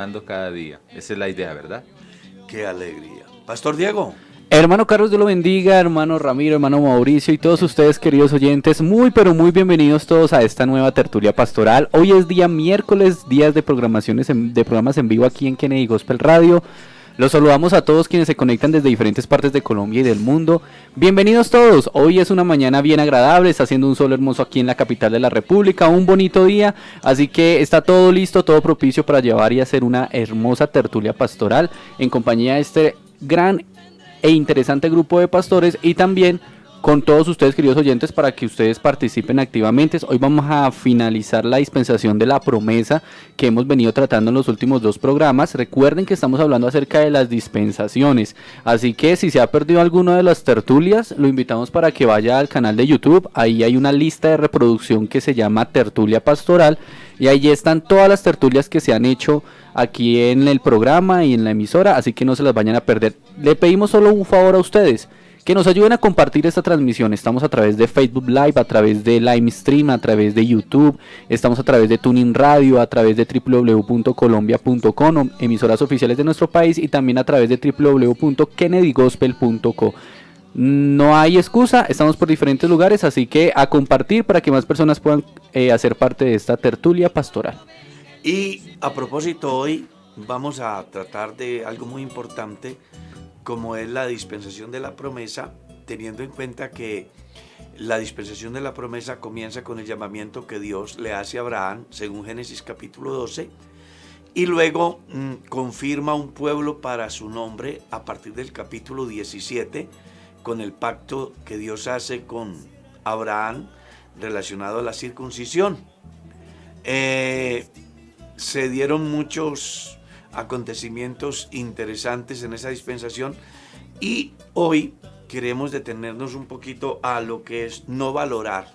Dando cada día. Esa es la idea, ¿verdad? Qué alegría. Pastor Diego. Hermano Carlos, Dios lo bendiga, hermano Ramiro, hermano Mauricio y todos ustedes, queridos oyentes, muy pero muy bienvenidos todos a esta nueva tertulia pastoral. Hoy es día miércoles, días de de programas en vivo aquí en Kennedy Gospel Radio. Los saludamos a todos quienes se conectan desde diferentes partes de Colombia y del mundo. Bienvenidos todos. Hoy es una mañana bien agradable, está haciendo un sol hermoso aquí en la capital de la República, un bonito día, así que está todo listo, todo propicio para llevar y hacer una hermosa tertulia pastoral en compañía de este gran e interesante grupo de pastores y también con todos ustedes, queridos oyentes, para que ustedes participen activamente. Hoy vamos a finalizar la dispensación de la promesa que hemos venido tratando en los últimos dos programas. Recuerden que estamos hablando acerca de las dispensaciones, así que si se ha perdido alguna de las tertulias, lo invitamos para que vaya al canal de YouTube. Ahí hay una lista de reproducción que se llama Tertulia Pastoral y ahí están todas las tertulias que se han hecho aquí en el programa y en la emisora, así que no se las vayan a perder. Le pedimos solo un favor a ustedes, que nos ayuden a compartir esta transmisión. Estamos a través de Facebook Live, a través de Livestream, a través de YouTube, estamos a través de Tuning Radio, a través de www.colombia.com, emisoras oficiales de nuestro país, y también a través de www.kennedygospel.co. No hay excusa, estamos por diferentes lugares, así que a compartir para que más personas puedan hacer parte de esta tertulia pastoral. Y a propósito, hoy vamos a tratar de algo muy importante, como es la dispensación de la promesa, teniendo en cuenta que la dispensación de la promesa comienza con el llamamiento que Dios le hace a Abraham, según Génesis capítulo 12, y luego confirma un pueblo para su nombre a partir del capítulo 17, con el pacto que Dios hace con Abraham relacionado a la circuncisión. Se dieron muchos acontecimientos interesantes en esa dispensación y hoy queremos detenernos un poquito a lo que es no valorar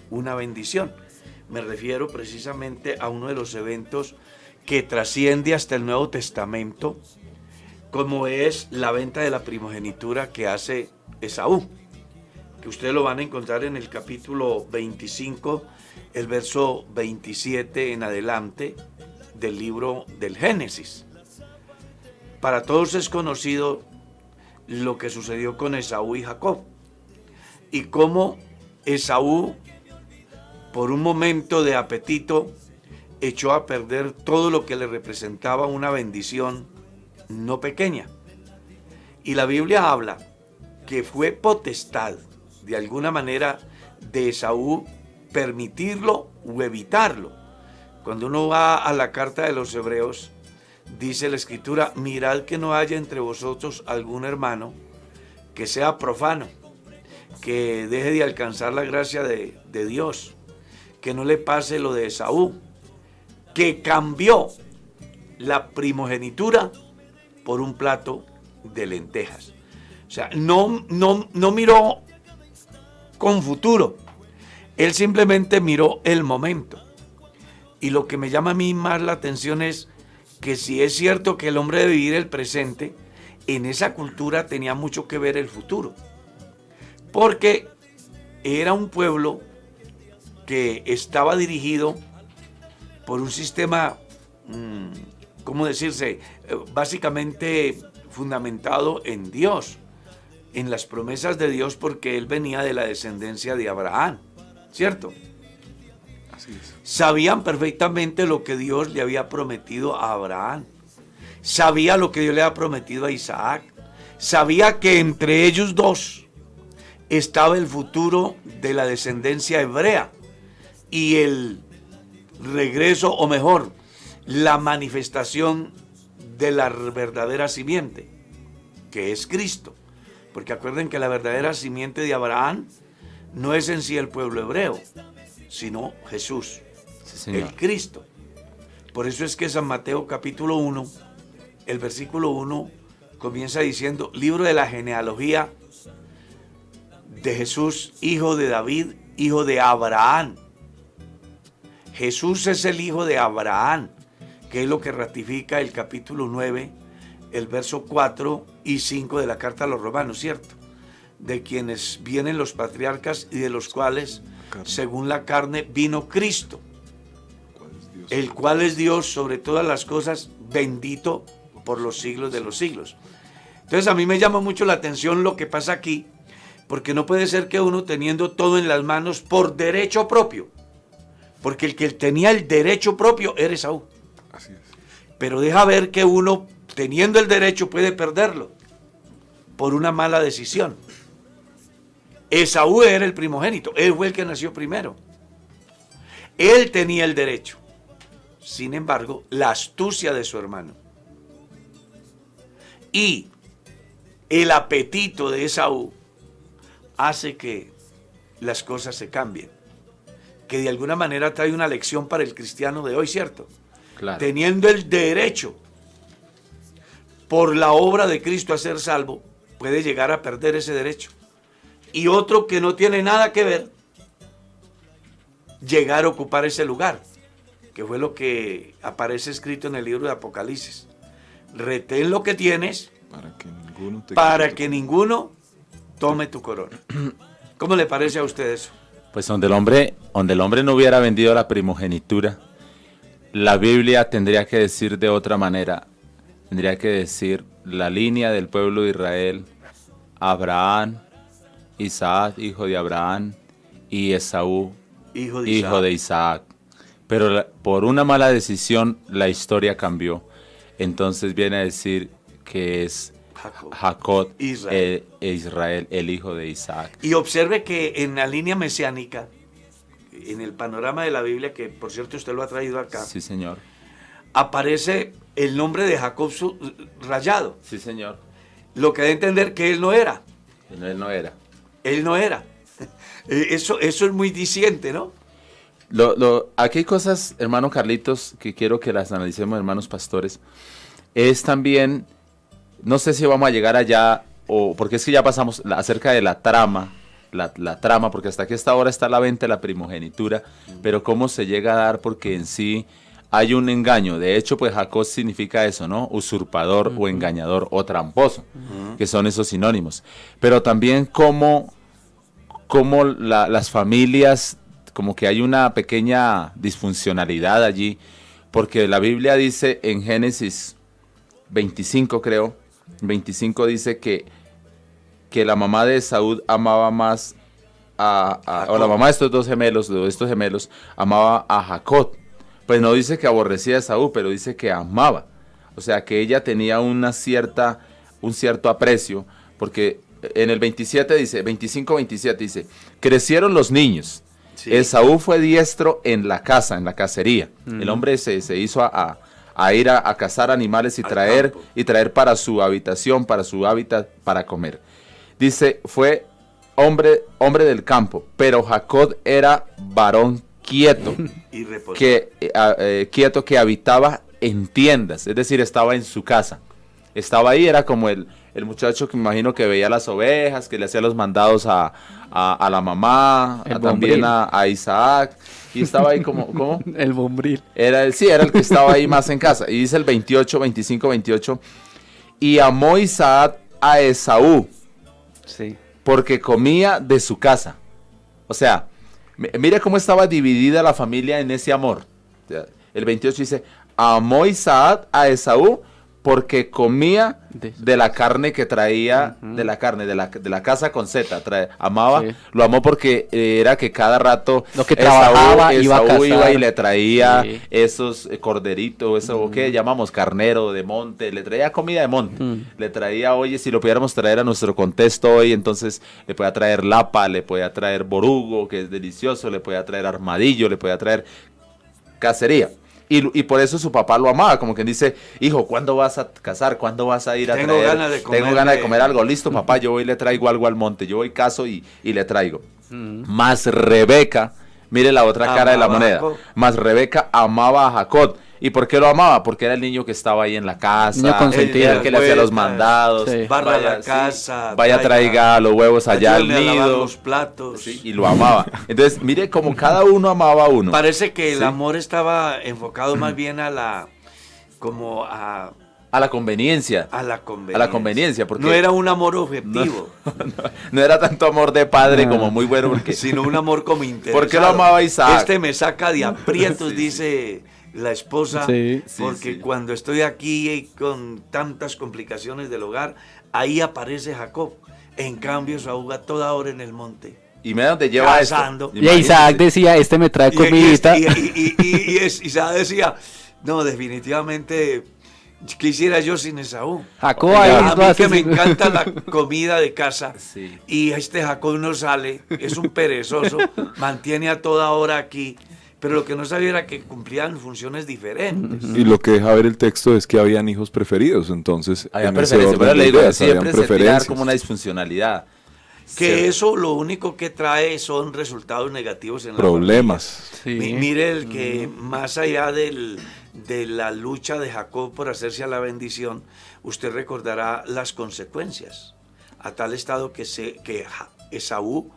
una bendición. Me refiero precisamente a uno de los eventos que trasciende hasta el Nuevo Testamento, como es la venta de la primogenitura que hace Esaú, que ustedes lo van a encontrar en el capítulo 25, el verso 27 en adelante del libro del Génesis. Para todos es conocido lo que sucedió con Esaú y Jacob, y cómo Esaú, por un momento de apetito, echó a perder todo lo que le representaba una bendición no pequeña. Y la Biblia habla que fue potestad, de alguna manera, de Esaú permitirlo o evitarlo. Cuando uno va a la carta de los Hebreos, dice la Escritura: mirad que no haya entre vosotros algún hermano que sea profano, que deje de alcanzar la gracia de Dios, que no le pase lo de Esaú, que cambió la primogenitura por un plato de lentejas. O sea, no miró con futuro, él simplemente miró el momento. Y lo que me llama a mí más la atención es que si es cierto que el hombre debe vivir el presente, en esa cultura tenía mucho que ver el futuro. Porque era un pueblo que estaba dirigido por un sistema, ¿cómo decirse? Básicamente fundamentado en Dios, en las promesas de Dios, porque él venía de la descendencia de Abraham, ¿cierto? Sabían perfectamente lo que Dios le había prometido a Abraham. Sabía lo que Dios le había prometido a Isaac. Sabía que entre ellos dos estaba el futuro de la descendencia hebrea y el regreso, o mejor, la manifestación de la verdadera simiente, que es Cristo. Porque acuerden que la verdadera simiente de Abraham no es en sí el pueblo hebreo, sino Jesús, sí, el Cristo. Por eso es que San Mateo capítulo 1, el versículo 1, comienza diciendo: libro de la genealogía de Jesús, hijo de David, hijo de Abraham. Jesús es el hijo de Abraham, que es lo que ratifica el capítulo 9, el verso 4 y 5 de la carta a los romanos, ¿cierto? De quienes vienen los patriarcas y de los cuales, según la carne, vino Cristo, el cual es Dios sobre todas las cosas, bendito por los siglos de los siglos. Entonces a mí me llama mucho la atención lo que pasa aquí, porque no puede ser que uno teniendo todo en las manos por derecho propio, porque el que tenía el derecho propio era Esaú. Así es. Pero deja ver que uno teniendo el derecho puede perderlo por una mala decisión. Esaú era el primogénito, él fue el que nació primero. Él tenía el derecho. Sin embargo, la astucia de su hermano y el apetito de Esaú hace que las cosas se cambien. Que de alguna manera trae una lección para el cristiano de hoy, ¿cierto? Claro. Teniendo el derecho por la obra de Cristo a ser salvo, puede llegar a perder ese derecho. Y otro que no tiene nada que ver, llegar a ocupar ese lugar, que fue lo que aparece escrito en el libro de Apocalipsis. Retén lo que tienes para que ninguno tome tu corona. ¿Cómo le parece a usted eso? Pues donde el hombre no hubiera vendido la primogenitura, la Biblia tendría que decir de otra manera, tendría que decir la línea del pueblo de Israel, Abraham, Isaac, hijo de Abraham, y Esaú, hijo de Isaac. Pero por una mala decisión la historia cambió. Entonces viene a decir que es Jacob, Israel, el hijo de Isaac. Y observe que en la línea mesiánica, en el panorama de la Biblia, que por cierto usted lo ha traído acá, Sí, señor. aparece el nombre de Jacob rayado. Sí, señor. Lo que da a entender que él no era. Él no era. Él no era. Eso es muy diciente, ¿no? Aquí hay cosas, hermano Carlitos, que quiero que las analicemos, hermanos pastores. Es también, no sé si vamos a llegar allá, o porque es que ya pasamos acerca de la trama, la trama, porque hasta aquí esta hora está la venta de la primogenitura, pero cómo se llega a dar, porque en sí hay un engaño. De hecho, pues Jacob significa eso, ¿no? Usurpador o engañador o tramposo, que son esos sinónimos. Pero también cómo las familias, como que hay una pequeña disfuncionalidad allí, porque la Biblia dice en Génesis 25, creo, 25 dice que la mamá de Esaú amaba más o la mamá de estos gemelos, amaba a Jacob. Pues no dice que aborrecía a Esaú, pero dice que amaba. O sea, que ella tenía un cierto aprecio, porque en el 27 dice, 25-27 dice, crecieron los niños. Sí. Esaú fue diestro en la casa, en la cacería. El hombre se hizo a ir a cazar animales y traer para su habitación, para su hábitat, para comer. Dice, fue hombre del campo, pero Jacob era varón quieto, quieto que habitaba en tiendas, es decir, estaba en su casa. Estaba ahí, era como el muchacho que me imagino que veía las ovejas, que le hacía los mandados a la mamá, también a Isaac, y estaba ahí como el bombril. Era el que estaba ahí más en casa. Y dice el 25-28, y amó Isaac a Esaú, sí, porque comía de su casa. O sea, mire cómo estaba dividida la familia en ese amor. El 28 dice, amó Isaac a Esaú porque comía de la carne que traía, de la casa con Z, amaba, sí. Lo amó porque era que cada rato lo que trabajaba Esaú iba y le traía sí. Esos corderitos, eso que llamamos carnero de monte, le traía comida de monte, le traía, oye, si lo pudiéramos traer a nuestro contexto hoy, entonces le podía traer lapa, le podía traer borugo, que es delicioso, le podía traer armadillo, le podía traer cacería. Y por eso su papá lo amaba, como quien dice, hijo, ¿cuándo vas a cazar? ¿Cuándo vas a ir a traer? Tengo ganas de comer algo. Listo, papá, yo voy y le traigo algo al monte. Yo voy, cazo y le traigo. Más Rebeca, mire la otra cara de la moneda. Más Rebeca amaba a Jacob. ¿Y por qué lo amaba? Porque era el niño que estaba ahí en la casa, el que le hacía los mandados, sí. Barra la casa, vaya traiga los huevos allá al nido, los platos, sí, y lo amaba. Entonces, mire como cada uno amaba a uno. Parece que el amor estaba enfocado más bien a la conveniencia. A la conveniencia. Porque no era un amor objetivo. No era tanto amor de padre como muy bueno. Sino un amor como interesado. ¿Por qué lo amaba Isaac? Este me saca de aprietos, sí, dice la esposa, Sí. porque Sí. cuando estoy aquí con tantas complicaciones del hogar, ahí aparece Jacob. En cambio, Esaú a toda hora en el monte. Y mira dónde lleva esto. Cazando. Y Isaac decía, este me trae comidita. Isaac decía, no, definitivamente quisiera yo sin Esaú. Jacob Oiga, ahí A lo mí hace que me sin- encanta la comida de casa Sí. y este Jacob no sale, es un perezoso, mantiene a toda hora aquí, pero lo que no sabía era que cumplían funciones diferentes. Y lo que deja ver el texto es que habían hijos preferidos, entonces Había en ese preferencia, pero orden le de digo, ideas, siempre habían se tira preferencias. como una disfuncionalidad. Que Se- eso lo único que trae son resultados negativos en la Problemas. Sí. Mire el que más allá de la lucha de Jacob por hacerse a la bendición, usted recordará las consecuencias, a tal estado que Esaú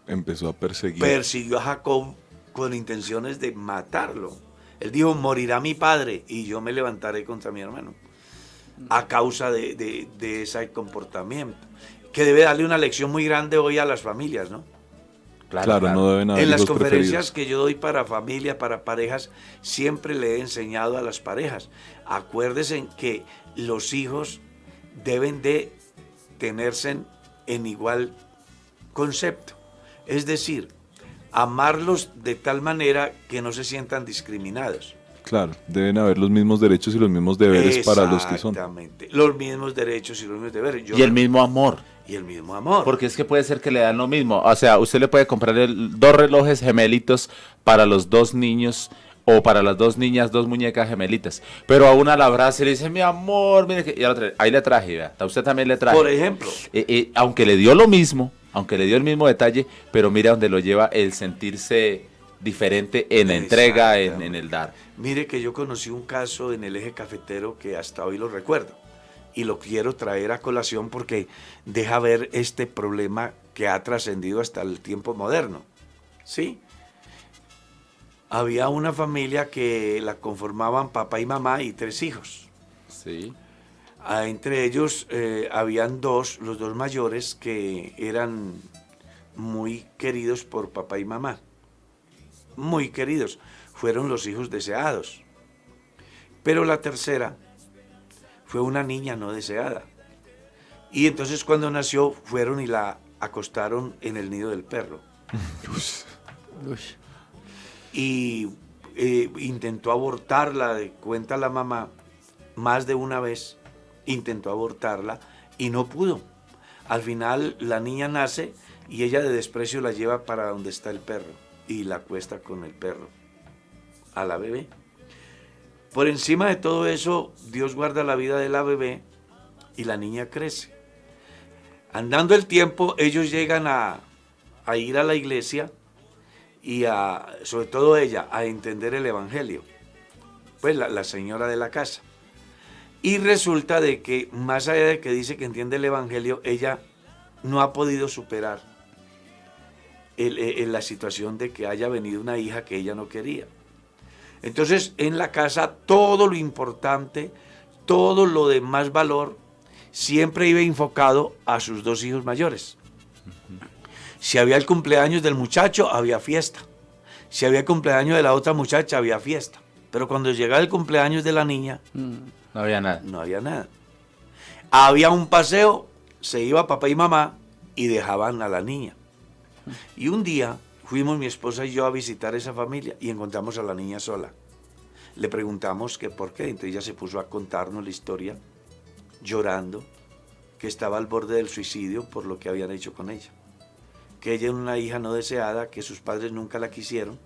Empezó a perseguir. persiguió a Jacob con intenciones de matarlo. Él dijo, morirá mi padre y yo me levantaré contra mi hermano, a causa de ese comportamiento, que debe darle una lección muy grande hoy a las familias, ¿no? Claro, no deben haber En las hijos conferencias preferidos. que yo doy para familia, para parejas, siempre le he enseñado a las parejas, acuérdense que los hijos deben de tenerse en igual concepto, es decir, amarlos de tal manera que no se sientan discriminados. Claro, deben haber los mismos derechos y los mismos deberes para los que son. Exactamente, los mismos derechos y los mismos deberes. Y el mismo amor. Y el mismo amor. Porque es que puede ser que le dan lo mismo. O sea, usted le puede comprar dos relojes gemelitos para los dos niños o para las dos niñas, dos muñecas gemelitas. Pero a una la abraza y le dice, mi amor, mire que... Y a la otra, ahí le traje, vea. A usted también le traje. Por ejemplo, Aunque le dio lo mismo, aunque le dio el mismo detalle, pero mira donde lo lleva el sentirse diferente en la entrega, en el dar. mire que yo conocí un caso en el eje cafetero que hasta hoy lo recuerdo y lo quiero traer a colación porque deja ver este problema que ha trascendido hasta el tiempo moderno. ¿Sí? Había una familia que la conformaban papá y mamá y 3 hijos. Sí. Entre ellos habían los dos mayores que eran muy queridos por papá y mamá. Muy queridos. Fueron los hijos deseados. Pero la tercera fue una niña no deseada. Y entonces cuando nació fueron y la acostaron en el nido del perro. Y intentó abortarla, cuenta la mamá, más de una vez intentó abortarla y no pudo. Al final la niña nace y ella de desprecio la lleva para donde está el perro y la acuesta con el perro a la bebé. Por encima de todo eso, Dios guarda la vida de la bebé y la niña crece. Andando el tiempo, ellos llegan a ir a la iglesia y sobre todo ella, a entender el evangelio. Pues la señora de la casa. Y resulta de que, más allá de que dice que entiende el evangelio, ella no ha podido superar la situación de que haya venido una hija que ella no quería. Entonces, en la casa, todo lo importante, todo lo de más valor, siempre iba enfocado a sus 2 hijos mayores. Si había el cumpleaños del muchacho, había fiesta. Si había el cumpleaños de la otra muchacha, había fiesta. Pero cuando llegaba el cumpleaños de la niña, No había nada. no había nada. Había un paseo, se iba papá y mamá y dejaban a la niña. Y un día fuimos mi esposa y yo a visitar esa familia y encontramos a la niña sola. Le preguntamos que por qué, entonces ella se puso a contarnos la historia, llorando, que estaba al borde del suicidio por lo que habían hecho con ella. Que ella era una hija no deseada, que sus padres nunca la quisieron.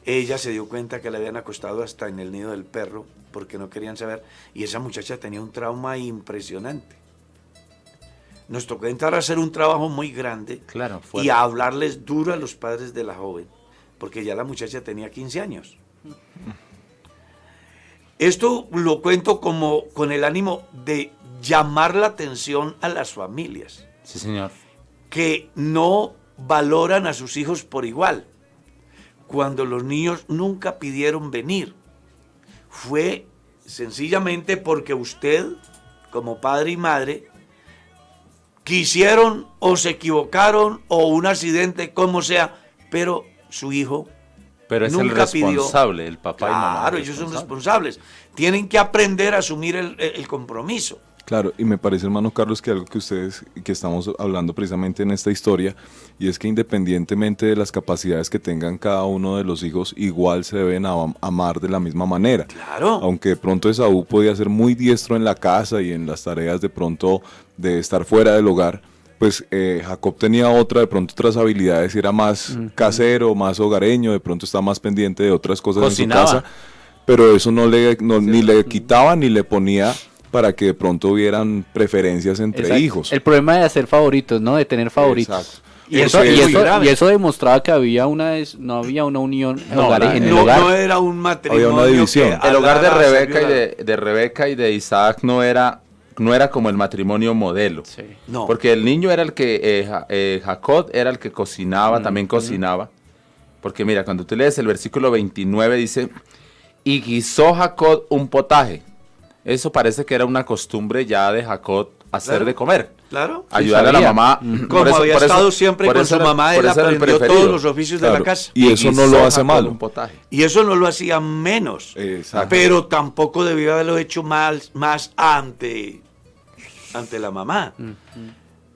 Ella se dio cuenta que la habían acostado hasta en el nido del perro porque no querían saber. Y esa muchacha tenía un trauma impresionante. Nos tocó entrar a hacer un trabajo muy grande Claro, y fuerte. a hablarles duro a los padres de la joven, porque ya la muchacha tenía 15 años. Esto lo cuento como con el ánimo de llamar la atención a las familias, Sí, señor. que no valoran a sus hijos por igual. Cuando los niños nunca pidieron venir, fue sencillamente porque usted, como padre y madre, quisieron o se equivocaron o un accidente, como sea, pero su hijo Pero es el Nunca pidió. responsable, el papá y mamá. Claro, ellos son responsables. Tienen que aprender a asumir el compromiso. Claro, y me parece, hermano Carlos, que algo que ustedes, que estamos hablando precisamente en esta historia, y es que independientemente de las capacidades que tengan cada uno de los hijos, igual se deben amar de la misma manera. Claro. Aunque de pronto Esaú podía ser muy diestro en la casa y en las tareas de pronto de estar fuera del hogar, pues Jacob tenía de pronto otras habilidades, y era más casero, más hogareño, de pronto estaba más pendiente de otras cosas Cocinaba. en su casa, pero eso ni le quitaba ni le ponía para que de pronto hubieran preferencias entre Exacto. hijos. El problema de hacer favoritos, ¿no? De tener favoritos. Exacto. Y eso demostraba que no había una unión en el hogar. No era un matrimonio. Había una división. que El hogar de hablaba, Rebeca sabía- de Rebeca y de Isaac no era como el matrimonio modelo. Sí. No. Porque el niño era el que, Jacob era el que cocinaba, también cocinaba. Porque mira, cuando tú lees el versículo 29 dice, y guisó Jacob un potaje. Eso parece que era una costumbre ya de Jacob hacer Claro. de comer. Claro. Ayudar a la sabía. mamá. Como había estado siempre con su mamá, él aprendió todos los oficios de la Claro. casa. Y eso no guisó lo hace Jacob malo. un potaje. Y eso no lo hacía menos. Exacto. Pero tampoco debió haberlo hecho más ante la mamá.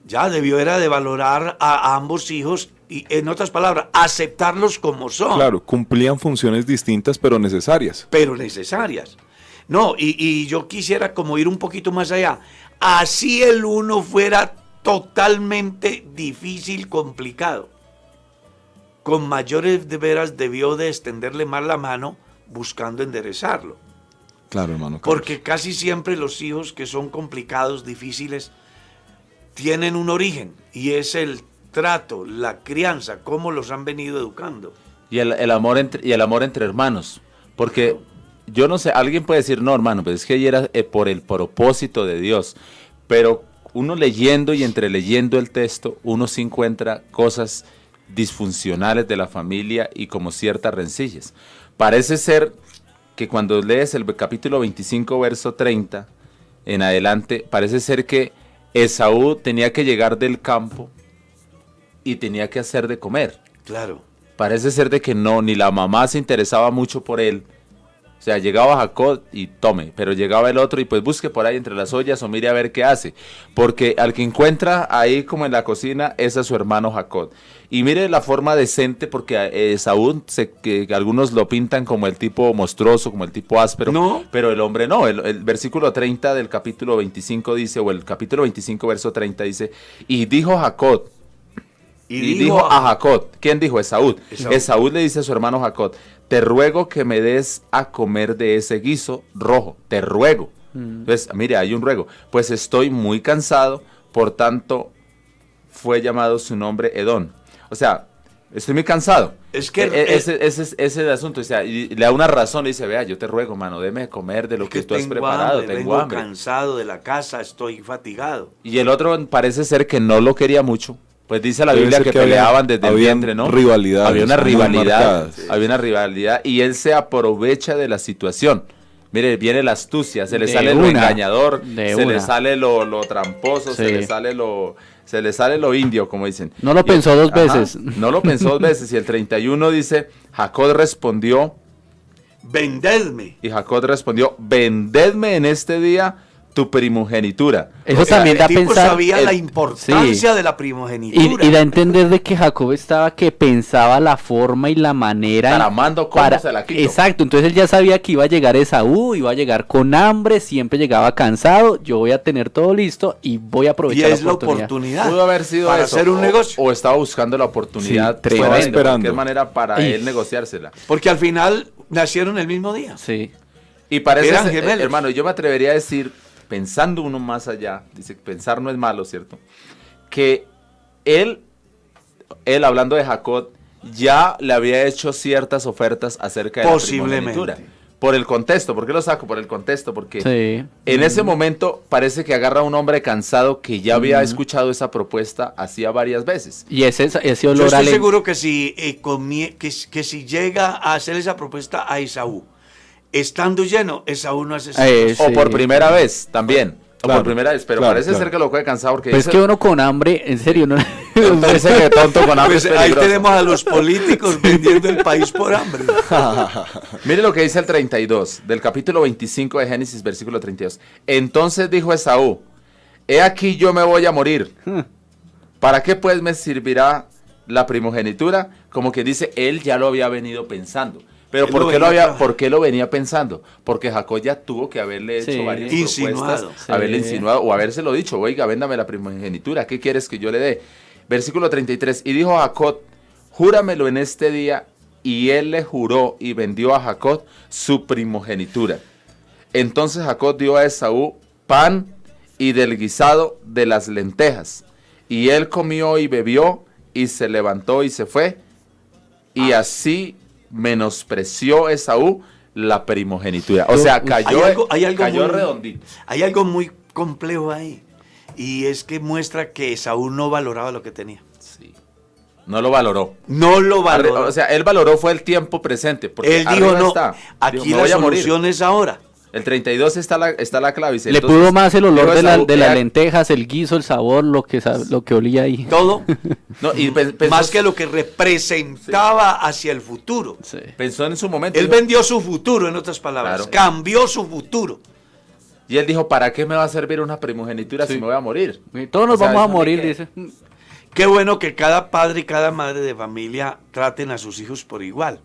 Ya era de valorar a ambos hijos y, en otras palabras, aceptarlos como son. Claro, cumplían funciones distintas pero necesarias. Pero necesarias. No, y yo quisiera como ir un poquito más allá. Así el uno fuera totalmente difícil, complicado. Con mayores de veras debió de extenderle más la mano buscando enderezarlo. Claro, hermano Carlos. Porque casi siempre los hijos que son complicados, difíciles, tienen un origen y es el trato, la crianza, cómo los han venido educando. Y el amor entre hermanos. Porque yo no sé, alguien puede decir, no, hermano, pero es que ayer era por el propósito de Dios. Pero uno leyendo y entreleyendo el texto, uno sí encuentra cosas disfuncionales de la familia y como ciertas rencillas. Parece ser que cuando lees el capítulo 25, verso 30 en adelante, parece ser que Esaú tenía que llegar del campo y tenía que hacer de comer. Claro. Parece ser de que no, ni la mamá se interesaba mucho por él. O sea, llegaba Jacob y tome, pero llegaba el otro y pues busque por ahí entre las ollas o mire a ver qué hace. Porque al que encuentra ahí como en la cocina es a su hermano Jacob. Y mire la forma decente, porque Esaú, que algunos lo pintan como el tipo monstruoso, como el tipo áspero. No. Pero el hombre no. El versículo 30 del capítulo 25 dice, o el capítulo 25, verso 30 dice, y dijo Jacob. Y dijo a Jacob, ¿quién dijo? Esaú. Esaú le dice a su hermano Jacob, te ruego que me des a comer de ese guiso rojo, te ruego. Entonces, mire, hay un ruego. Pues estoy muy cansado, por tanto fue llamado su nombre Edom. O sea, estoy muy cansado. Es que ese es el asunto. O sea, y le da una razón, le dice, vea, yo te ruego, mano, déme de comer de lo que tú has preparado, tengo vengo hambre. cansado de la casa, estoy fatigado. Y el otro parece ser que no lo quería mucho. Pues dice la Debe Biblia ser que que peleaban desde el habían vientre, ¿no? rivalidades Había una muy rivalidad, marcadas. había una rivalidad y él se aprovecha de la situación. Mire, viene la astucia, se le De sale lo una, engañador, de se una. le sale lo tramposo, se Sí. le sale lo indio, como dicen. No lo pensó dos veces. No lo pensó 2 veces. Y el 31 dice, Jacob respondió, Vendedme. y Jacob respondió, vendedme en este día tu primogenitura. Eso O sea, también da a el tipo pensar. sabía la importancia sí. de la primogenitura. Y da a entender de que Jacob estaba que pensaba la forma y la manera. Tramando cómo se la quito. Exacto, entonces él ya sabía que iba a llegar Esaú, iba a llegar con hambre, siempre llegaba cansado, yo voy a tener todo listo y voy a Y aprovechar es la oportunidad. oportunidad. Pudo haber sido para eso, hacer un o- negocio. O estaba buscando la oportunidad Sí, tremenda, estaba esperando. de qué manera para Y- él negociársela. Porque al final nacieron el mismo día. Sí. Y parece Eran ser, gemelos. hermano, yo me atrevería a decir, pensando uno más allá, dice, pensar no es malo, ¿cierto? Que él hablando de Jacob, ya le había hecho ciertas ofertas acerca de la Posiblemente. primogenitura. Por el contexto, ¿por qué lo saco? Por el contexto, porque Sí. en ese momento parece que agarra a un hombre cansado que ya había escuchado esa propuesta hacía varias veces. Y ese Yo olor estoy a seguro que si, que si llega a hacer esa propuesta a Esaú, estando lleno, Esaú no hace eso. O Sí. por primera vez también. O Claro, por primera vez, pero claro, parece claro. ser que lo coge cansado porque Pues es dice- que uno con hambre, en serio, no, Tonto dice que tonto con hambre Pues es ahí peligroso. tenemos a los políticos vendiendo el país por hambre. Mire lo que dice el 32, del capítulo 25 de Génesis, versículo 32. Entonces dijo Esaú, he aquí yo me voy a morir. ¿Para qué pues me servirá la primogenitura? Como que dice, él ya lo había venido pensando. Pero Él ¿por lo qué, venía- ¿por qué lo venía pensando? Porque Jacob ya tuvo que haberle hecho Sí. varias Insinuado. propuestas, Sí. haberle insinuado o habérselo dicho, oiga, véndame la primogenitura, ¿qué quieres que yo le dé? Versículo 33, y dijo Jacob, júramelo en este día, y él le juró y vendió a Jacob su primogenitura. Entonces Jacob dio a Esaú pan y del guisado de las lentejas, y él comió y bebió, y se levantó y se fue, y así menospreció Esaú la primogenitura. O sea, cayó, cayó muy- redondito. Hay algo muy complejo ahí. Y es que muestra que Esaú no valoraba lo que tenía. Sí. No lo valoró. No lo valoró. O sea, él valoró fue el tiempo presente. Porque Él dijo, arriba no, está. aquí Dijo, me la voy a morir. solución es ahora. El 32 está la clave. Dice, Le entonces, pudo más el olor dijo de, Esaú, de las "He- lentejas, el guiso, el sabor, lo que olía ahí. Todo, No, y pensó, más que lo que representaba hacia el futuro. Sí. pensó en su momento. Él dijo- vendió su futuro, en otras palabras. Claro. Cambió su futuro. Y él dijo, ¿para qué me va a servir una primogenitura si me voy a morir? Todos nos O sea, vamos a eso ni morir, qué. dice. Qué bueno que cada padre y cada madre de familia traten a sus hijos por igual.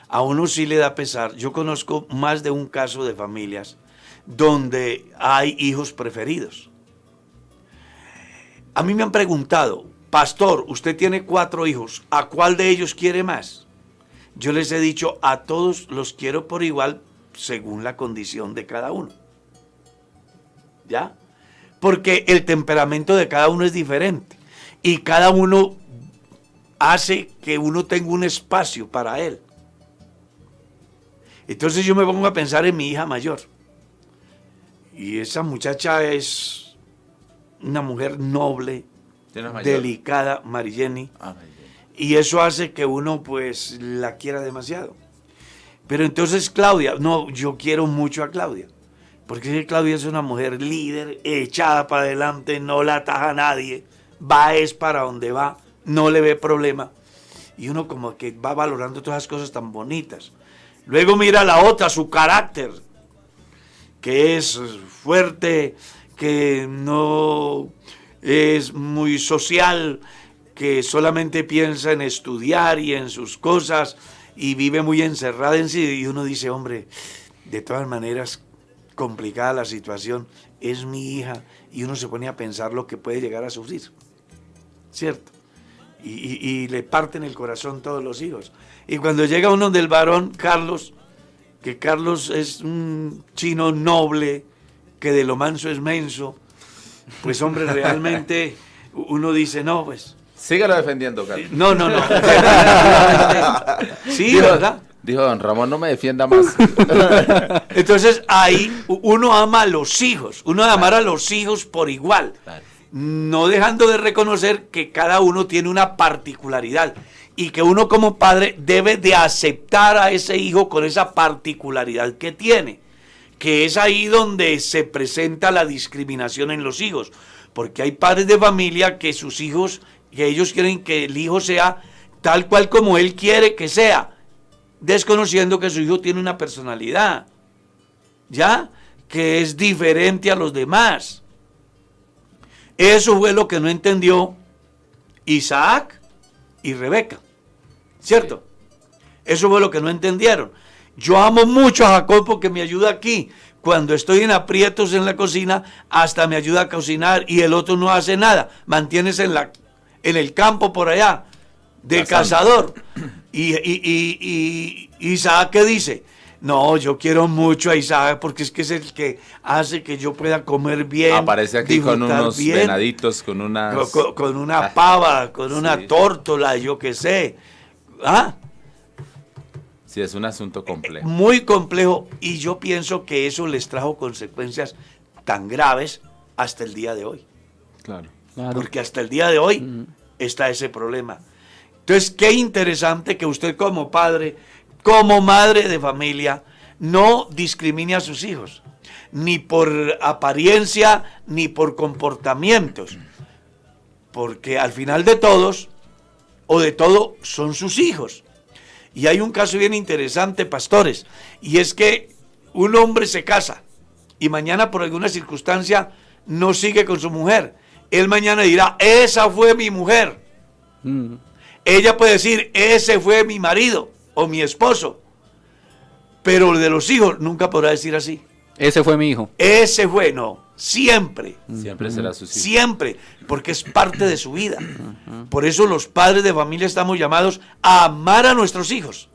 A uno sí le da pesar. Yo conozco más de un caso de familias donde hay hijos preferidos. A mí me han preguntado, pastor, usted tiene 4 hijos, ¿a cuál de ellos quiere más? Yo les he dicho, a todos los quiero por igual según la condición de cada uno. ¿Ya? Porque el temperamento de cada uno es diferente y cada uno hace que uno tenga un espacio para él. Entonces yo me pongo a pensar en mi hija mayor. Y esa muchacha es una mujer noble, ¿Tiene una mayor? delicada, Marijenny. Ah, my God. Y eso hace que uno pues la quiera demasiado. Pero entonces Claudia, no, yo quiero mucho a Claudia. Porque Claudia es una mujer líder, echada para adelante, no la ataja a nadie, va es para donde va, no le ve problema. Y uno como que va valorando todas esas cosas tan bonitas. Luego mira a la otra, su carácter, que es fuerte, que no es muy social, que solamente piensa en estudiar y en sus cosas y vive muy encerrada en sí. Y uno dice, hombre, de todas maneras, complicada la situación, es mi hija, y uno se pone a pensar lo que puede llegar a sufrir, ¿cierto? Y le parten el corazón todos los hijos. Y cuando llega uno del varón, Carlos, que Carlos es un chino noble, que de lo manso es menso, pues hombre, realmente uno dice, no, pues, Sígalo defendiendo, Carlos. no. Sí, Dijo- ¿verdad? Dijo don Ramón, no me defienda más. Entonces ahí uno ama a los hijos, uno debe amar a los hijos por igual, Claro. no dejando de reconocer que cada uno tiene una particularidad y que uno como padre debe de aceptar a ese hijo con esa particularidad que tiene, que es ahí donde se presenta la discriminación en los hijos, porque hay padres de familia que sus hijos, que ellos quieren que el hijo sea tal cual como él quiere que sea, desconociendo que su hijo tiene una personalidad, ¿ya? Que es diferente a los demás. Eso fue lo que no entendió Isaac y Rebeca, ¿cierto? Eso fue lo que no entendieron. Yo amo mucho a Jacob porque me ayuda aquí. Cuando estoy en aprietos en la cocina, hasta me ayuda a cocinar y el otro no hace nada. Mantienes en el campo por allá, de cazador. Y Isaac, ¿qué dice? No, yo quiero mucho a Isaac porque es que es el que hace que yo pueda comer bien. Aparece aquí con disfrutar unos bien, venaditos, con unas... con una pava, con una sí. tórtola, yo qué sé. ¿Ah? Sí, es un asunto complejo. Muy complejo y yo pienso que eso les trajo consecuencias tan graves hasta el día de hoy. Claro. Claro. Porque hasta el día de hoy está ese problema. Entonces, qué interesante que usted como padre, como madre de familia, no discrimine a sus hijos, ni por apariencia, ni por comportamientos. porque al final de todos, o de todo, son sus hijos. Y hay un caso bien interesante, pastores, y es que un hombre se casa y mañana por alguna circunstancia no sigue con su mujer. Él mañana dirá, esa fue mi mujer. Ella puede decir, ese fue mi marido o mi esposo. Pero de los hijos nunca podrá decir así. Ese fue mi hijo. Ese fue, no, siempre. Siempre será sus hijos. Siempre, porque es parte de su vida. Por eso los padres de familia estamos llamados a amar a nuestros hijos,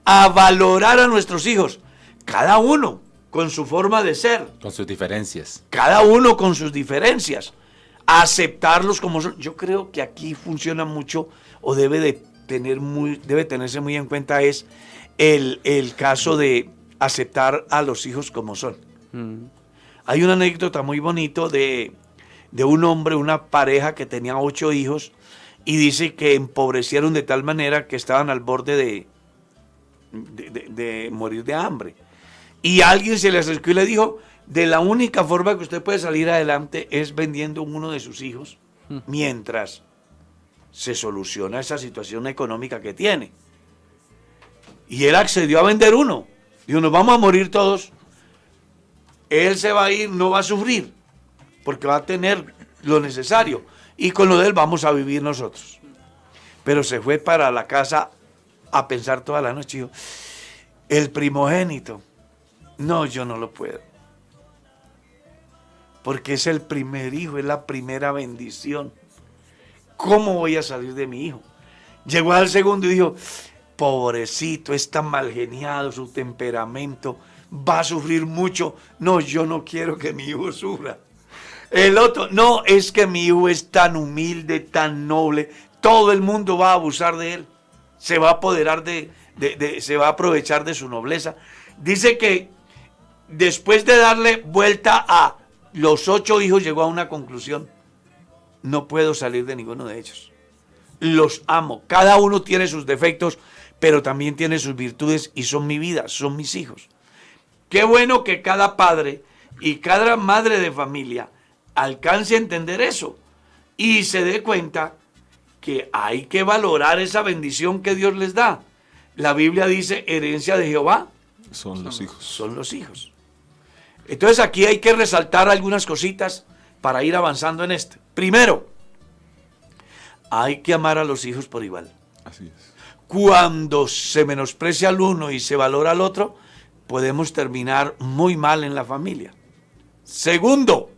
a valorar a nuestros hijos, cada uno con su forma de ser, Con sus diferencias. cada uno con sus diferencias, a aceptarlos como son. Yo creo que aquí funciona mucho, o debe tenerse muy en cuenta, es el caso de aceptar a los hijos como son. Hay una anécdota muy bonito de un hombre, una pareja que tenía 8 hijos, y dice que empobrecieron de tal manera que estaban al borde de morir de hambre. Y alguien se le acercó y le dijo, de la única forma que usted puede salir adelante es vendiendo uno de sus hijos, mientras se soluciona esa situación económica que tiene. Y él accedió a vender uno. Dijo, nos vamos a morir todos. Él se va a ir, no va a sufrir, porque va a tener lo necesario. Y con lo de él vamos a vivir nosotros. Pero se fue para la casa a pensar toda la noche. Dijo, el primogénito, no, yo no lo puedo. Porque es el primer hijo, es la primera bendición. ¿Cómo voy a salir de mi hijo? Llegó al segundo y dijo, pobrecito, es tan mal geniado su temperamento, va a sufrir mucho. No, yo no quiero que mi hijo sufra. El otro, no, es que mi hijo es tan humilde, tan noble, todo el mundo va a abusar de él, se va a apoderar se va a aprovechar de su nobleza. Dice que después de darle vuelta a los 8 hijos, llegó a una conclusión: no puedo salir de ninguno de ellos. Los amo, cada uno tiene sus defectos, pero también tiene sus virtudes y son mi vida, son mis hijos. Qué bueno que cada padre y cada madre de familia alcance a entender eso y se dé cuenta que hay que valorar esa bendición que Dios les da. La Biblia dice, herencia de Jehová Son los hijos. son los hijos. Entonces aquí hay que resaltar algunas cositas para ir avanzando en esto. Primero, hay que amar a los hijos por igual. Así es. Cuando se menosprecia al uno y se valora al otro, podemos terminar muy mal en la familia. Segundo,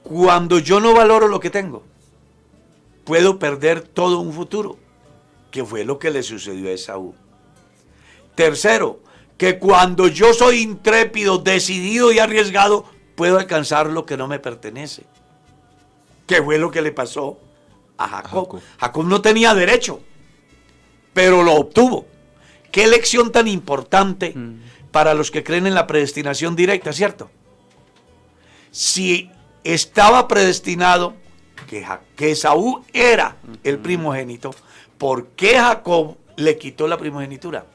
cuando yo no valoro lo que tengo, puedo perder todo un futuro, que fue lo que le sucedió a Esaú. Tercero, que cuando yo soy intrépido, decidido y arriesgado, puedo alcanzar lo que no me pertenece, que fue lo que le pasó a Jacob. Jacob no tenía derecho, pero lo obtuvo. Qué lección tan importante para los que creen en la predestinación directa, ¿cierto? Si estaba predestinado que Esaú era el primogénito, ¿por qué Jacob le quitó la primogenitura?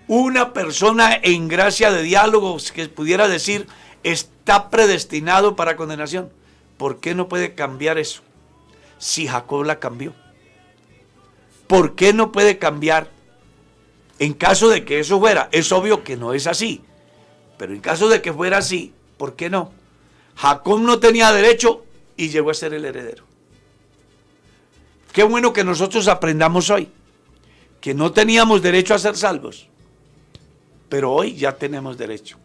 Una persona en gracia de diálogo que pudiera decir está predestinado para condenación. ¿Por qué no puede cambiar eso? Si Jacob la cambió. ¿Por qué no puede cambiar? En caso de que eso fuera, es obvio que no es así, pero en caso de que fuera así, ¿por qué no? Jacob no tenía derecho y llegó a ser el heredero. Qué bueno que nosotros aprendamos hoy que no teníamos derecho a ser salvos, pero hoy ya tenemos derecho.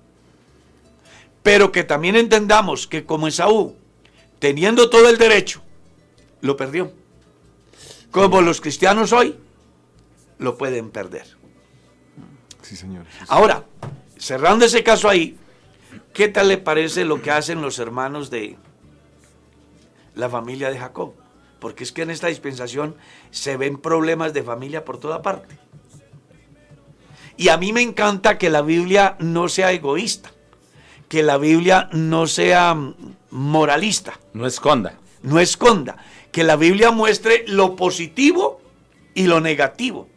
Pero que también entendamos que como Esaú, teniendo todo el derecho, lo perdió. Como los cristianos hoy, lo pueden perder. Sí, señor. Sí, señor. Ahora, cerrando ese caso ahí, ¿qué tal le parece lo que hacen los hermanos de la familia de Jacob? Porque es que en esta dispensación se ven problemas de familia por toda parte. Y a mí me encanta que la Biblia no sea egoísta, que la Biblia no sea moralista. No esconda. No esconda, que la Biblia muestre lo positivo y lo negativo.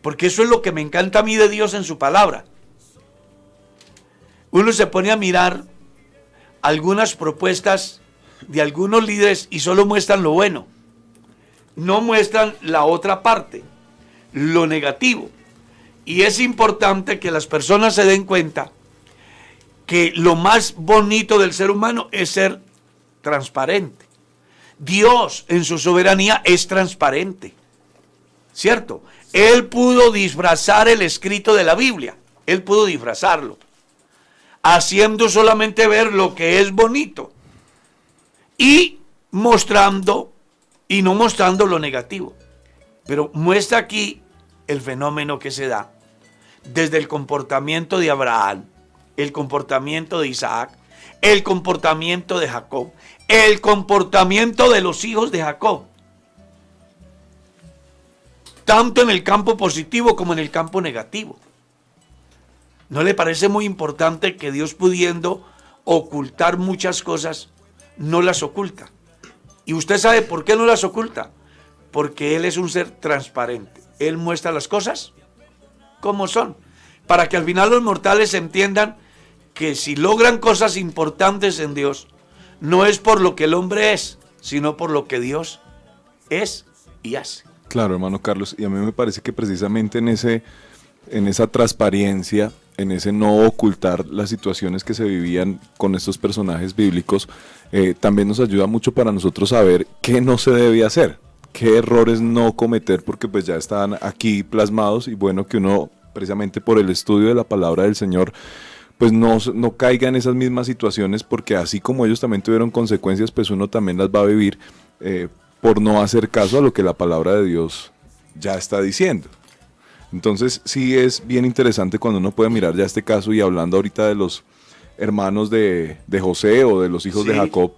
Porque eso es lo que me encanta a mí de Dios en su palabra. Uno se pone a mirar algunas propuestas de algunos líderes y solo muestran lo bueno. No muestran la otra parte, lo negativo. Y es importante que las personas se den cuenta que lo más bonito del ser humano es ser transparente. Dios en su soberanía es transparente, ¿cierto? Él pudo disfrazar el escrito de la Biblia, él pudo disfrazarlo, haciendo solamente ver lo que es bonito y mostrando y no mostrando lo negativo. Pero muestra aquí el fenómeno que se da desde el comportamiento de Abraham, el comportamiento de Isaac, el comportamiento de Jacob, el comportamiento de los hijos de Jacob, tanto en el campo positivo como en el campo negativo. ¿No le parece muy importante que Dios, pudiendo ocultar muchas cosas, no las oculta? Y usted sabe por qué no las oculta, porque Él es un ser transparente. Él muestra las cosas como son, para que al final los mortales entiendan que si logran cosas importantes en Dios, no es por lo que el hombre es, sino por lo que Dios es y hace. Claro, hermano Carlos, y a mí me parece que precisamente en esa transparencia, en ese no ocultar las situaciones que se vivían con estos personajes bíblicos, también nos ayuda mucho para nosotros saber qué no se debe hacer, qué errores no cometer, porque pues ya están aquí plasmados, y bueno que uno, precisamente por el estudio de la palabra del Señor, pues no caiga en esas mismas situaciones, porque así como ellos también tuvieron consecuencias, pues uno también las va a vivir por no hacer caso a lo que la palabra de Dios ya está diciendo. Entonces sí es bien interesante cuando uno puede mirar ya este caso, y hablando ahorita de los hermanos de José o de los hijos de Jacob,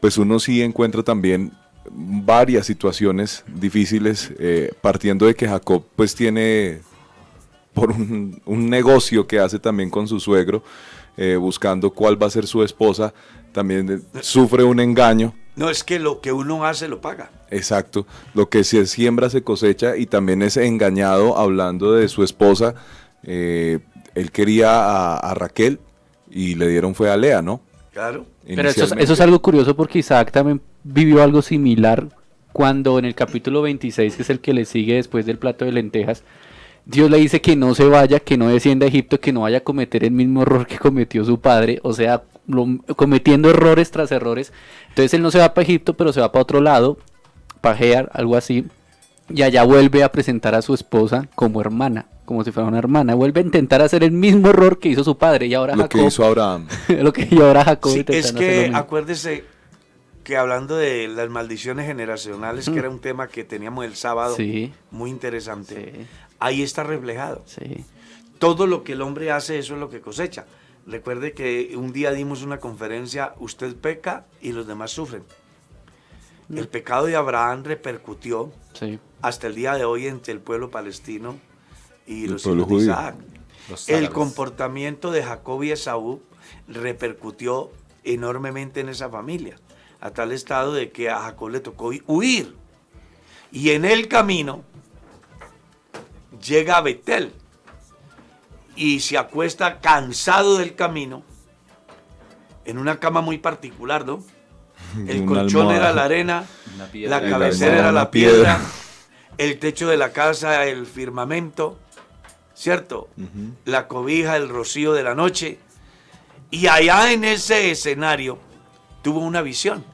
pues uno sí encuentra también varias situaciones difíciles, partiendo de que Jacob pues tiene por un negocio que hace también con su suegro, buscando cuál va a ser su esposa, también sufre un engaño. No, es que lo que uno hace lo paga. Exacto, lo que se siembra se cosecha, y también es engañado hablando de su esposa. Él quería a Raquel y le dieron fue a Lea, ¿no? Claro. Pero eso es algo curioso, porque Isaac también vivió algo similar cuando en el capítulo 26, que es el que le sigue después del plato de lentejas, Dios le dice que no se vaya, que no descienda a Egipto, que no vaya a cometer el mismo error que cometió su padre, o sea, cometiendo errores tras errores. Entonces él no se va para Egipto, pero se va para otro lado, pajear, algo así, y allá vuelve a presentar a su esposa como hermana, como si fuera una hermana. Vuelve a intentar hacer el mismo error que hizo su padre, y ahora lo Jacob, que hizo Abraham. lo que hizo ahora Jacob. Sí, es intentando hacer lo que mismo. acuérdese que hablando de las maldiciones generacionales, que era un tema que teníamos el sábado, Sí. muy interesante, Sí. ahí está reflejado. Sí. Todo lo que el hombre hace, eso es lo que cosecha. Recuerde que un día dimos una conferencia, usted peca y los demás sufren. El pecado de Abraham repercutió Sí. hasta el día de hoy entre el pueblo palestino y El los pueblo hijos de judío. Isaac. Los El árabes. comportamiento de Jacob y Esaú repercutió enormemente en esa familia, a tal estado de que a Jacob le tocó huir. Y en el camino llega a Betel y se acuesta cansado del camino en una cama muy particular, ¿no? El Una colchón almohada. era la arena, Una piedra. la Y cabecera era almohada, la piedra, el techo de la casa, el firmamento, ¿cierto? La cobija, el rocío de la noche. Y allá en ese escenario tuvo una visión.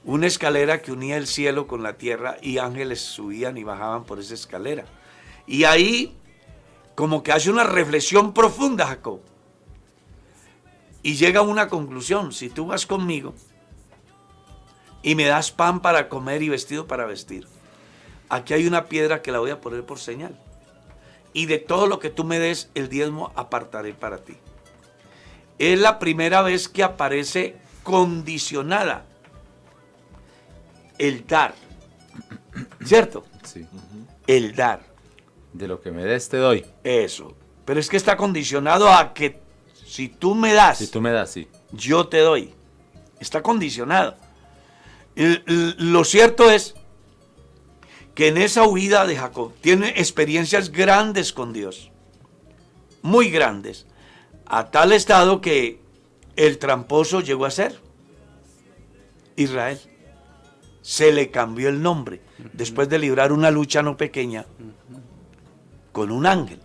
Una escalera que unía el cielo con la tierra, y ángeles subían y bajaban por esa escalera. Y ahí como que hace una reflexión profunda Jacob. Y llega a una conclusión: si tú vas conmigo y me das pan para comer y vestido para vestir, aquí hay una piedra que la voy a poner por señal. Y de todo lo que tú me des, el diezmo apartaré para ti. Es la primera vez que aparece condicionada el dar. ¿Cierto? Sí. El dar. De lo que me des te doy. Eso. Pero es que está condicionado a que si tú me das, Si tú me das, sí. yo te doy. Está condicionado. Lo cierto es que en esa huida de Jacob tiene experiencias grandes con Dios. Muy grandes. A tal estado que el tramposo llegó a ser. Israel. Se le cambió el nombre después de librar una lucha no pequeña con un ángel.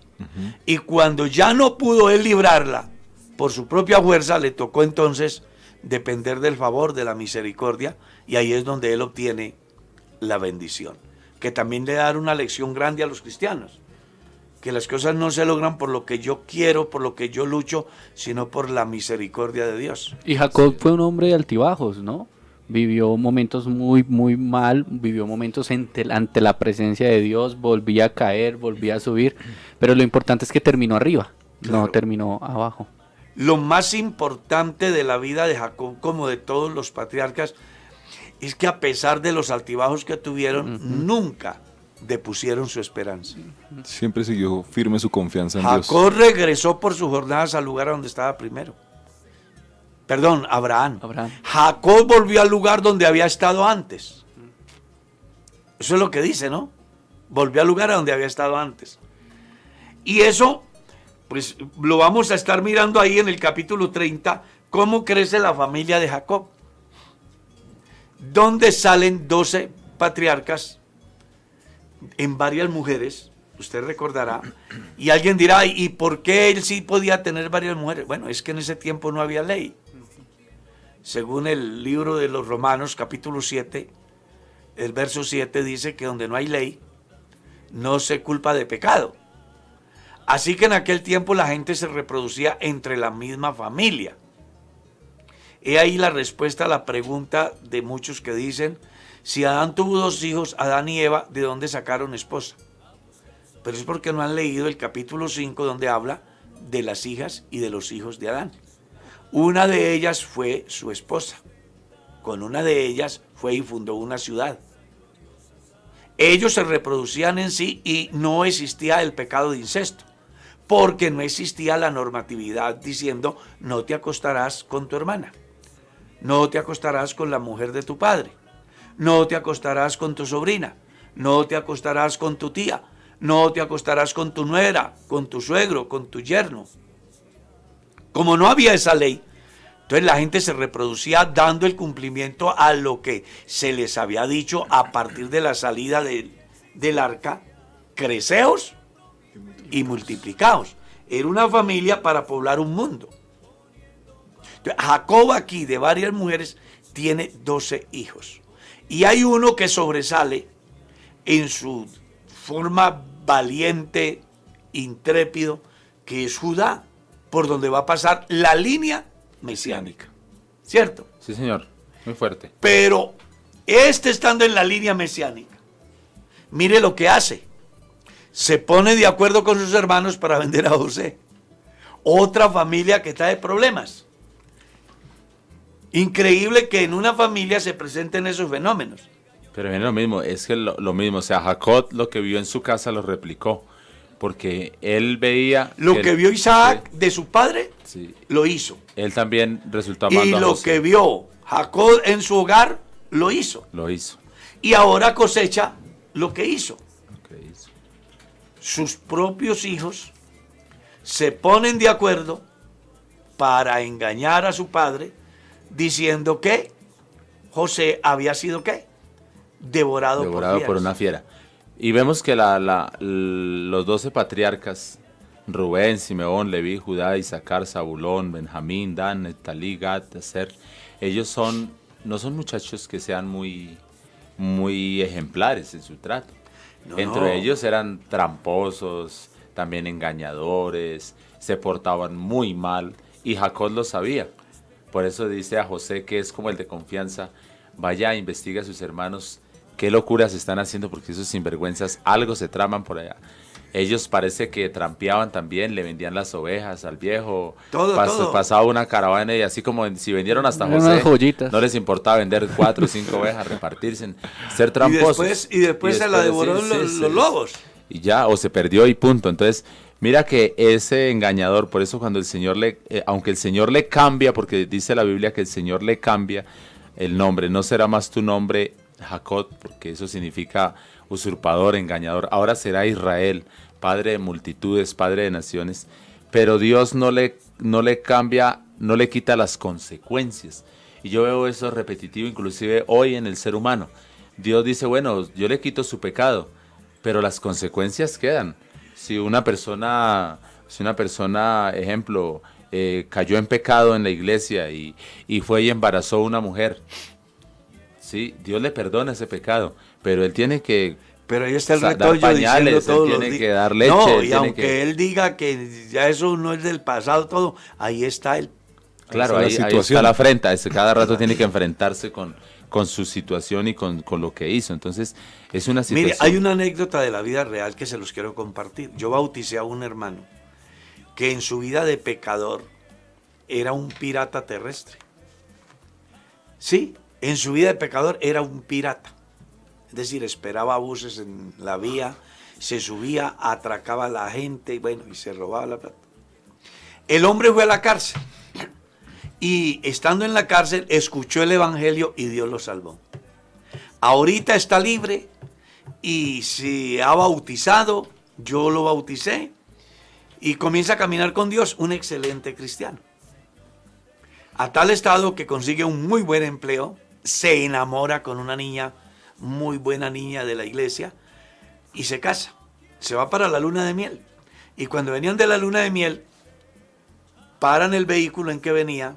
Y cuando ya no pudo él librarla por su propia fuerza, le tocó entonces depender del favor, de la misericordia, y ahí es donde él obtiene la bendición. Que también le da una lección grande a los cristianos, que las cosas no se logran por lo que yo quiero, por lo que yo lucho, sino por la misericordia de Dios. Y Jacob fue un hombre de altibajos, ¿no? Vivió momentos muy, muy mal, vivió momentos ante la presencia de Dios, volvía a caer, volvía a subir, pero lo importante es que terminó arriba, Claro. no terminó abajo. Lo más importante de la vida de Jacob, como de todos los patriarcas, es que a pesar de los altibajos que tuvieron, nunca depusieron su esperanza. Siempre siguió firme su confianza en Dios. Jacob regresó por sus jornadas al lugar donde estaba primero. Perdón, Abraham. Jacob volvió al lugar donde había estado antes. Eso es lo que dice, ¿no? Volvió al lugar a donde había estado antes. Y eso, pues lo vamos a estar mirando ahí en el capítulo 30, cómo crece la familia de Jacob. Donde salen 12 patriarcas en varias mujeres, usted recordará, y alguien dirá, ¿y por qué él sí podía tener varias mujeres? Bueno, es que en ese tiempo no había ley. Según el libro de los Romanos, capítulo 7, el verso 7 dice que donde no hay ley, no se culpa de pecado. Así que en aquel tiempo la gente se reproducía entre la misma familia. He ahí la respuesta a la pregunta de muchos que dicen, si Adán tuvo 2 hijos, Adán y Eva, ¿de dónde sacaron esposa? Pero es porque no han leído el capítulo 5 donde habla de las hijas y de los hijos de Adán. Una de ellas fue su esposa. Con una de ellas fue y fundó una ciudad. Ellos se reproducían en sí y no existía el pecado de incesto, porque no existía la normatividad diciendo no te acostarás con tu hermana, no te acostarás con la mujer de tu padre, no te acostarás con tu sobrina, no te acostarás con tu tía, no te acostarás con tu nuera, con tu suegro, con tu yerno. Como no había esa ley, entonces la gente se reproducía dando el cumplimiento a lo que se les había dicho a partir de la salida del arca: creceos y multiplicaos. Era una familia para poblar un mundo. Entonces, Jacob aquí, de varias mujeres, tiene 12 hijos. Y hay uno que sobresale en su forma valiente, intrépido, que es Judá, por donde va a pasar la línea mesiánica. ¿Cierto? Sí, señor. Muy fuerte. Pero estando en la línea mesiánica, mire lo que hace. Se pone de acuerdo con sus hermanos para vender a José. Otra familia que trae problemas. Increíble que en una familia se presenten esos fenómenos. Pero viene lo mismo, es que lo mismo, o sea, Jacob lo que vio en su casa lo replicó, porque él veía... Lo que vio Isaac de su padre, sí, lo hizo. él también resultó amando Y a lo José. que vio Jacob en su hogar, lo hizo. Lo hizo. Y ahora cosecha lo que hizo. Lo que hizo. Sus propios hijos se ponen de acuerdo para engañar a su padre, diciendo que José había sido ¿qué? Devorado por una fiera. Y vemos que los 12 patriarcas, Rubén, Simeón, Leví, Judá, Isaacar, Zabulón, Benjamín, Dan, Neftalí, Gad, Aser, ellos no son muchachos que sean muy ejemplares en su trato. Entre ellos eran tramposos, también engañadores, se portaban muy mal, y Jacob lo sabía. Por eso dice a José, que es como el de confianza: vaya, investiga a sus hermanos qué locuras están haciendo, porque esos sinvergüenzas algo se traman por allá. Ellos parece que trampeaban también, le vendían las ovejas al viejo, todo. pasaba una caravana y así como si vendieron hasta Unas José, joyitas. no les importaba vender 4 o 5 ovejas, repartirse, ser tramposos. Y después se la devoró los lobos. Y ya, o se perdió y punto. Entonces, mira que ese engañador, por eso cuando el Señor aunque el Señor le cambia, porque dice la Biblia que el Señor le cambia el nombre, no será más tu nombre Jacob, porque eso significa usurpador, engañador, ahora será Israel, padre de multitudes, padre de naciones, pero Dios no le cambia, no le quita las consecuencias. Y yo veo eso repetitivo inclusive hoy en el ser humano. Dios dice, bueno, yo le quito su pecado, pero las consecuencias quedan. Si una persona, ejemplo, cayó en pecado en la iglesia y fue y embarazó a una mujer, ¿sí? Dios le perdona ese pecado, pero él tiene que Pero ahí está el dar retoño pañales, diciendo él todos los tiene días. que dar leche, No, él y tiene aunque que- él diga que ya eso no es del pasado todo, ahí está el... Claro, Esa es la ahí está situación. la afrenta, cada rato tiene que enfrentarse con su situación y con lo que hizo. Entonces, es una situación. Mire, hay una anécdota de la vida real que se los quiero compartir. Yo bauticé a un hermano que en su vida de pecador era un pirata terrestre. Sí, en su vida de pecador era un pirata. Es decir, esperaba buses en la vía, se subía, atracaba a la gente y bueno, y se robaba la plata. El hombre fue a la cárcel y estando en la cárcel escuchó el evangelio y Dios lo salvó. Ahorita está libre y se ha bautizado, yo lo bauticé y comienza a caminar con Dios, un excelente cristiano. A tal estado que consigue un muy buen empleo, se enamora con una niña, muy buena niña de la iglesia, y se casa. Se va para la luna de miel. Y cuando venían de la luna de miel, paran el vehículo en que venía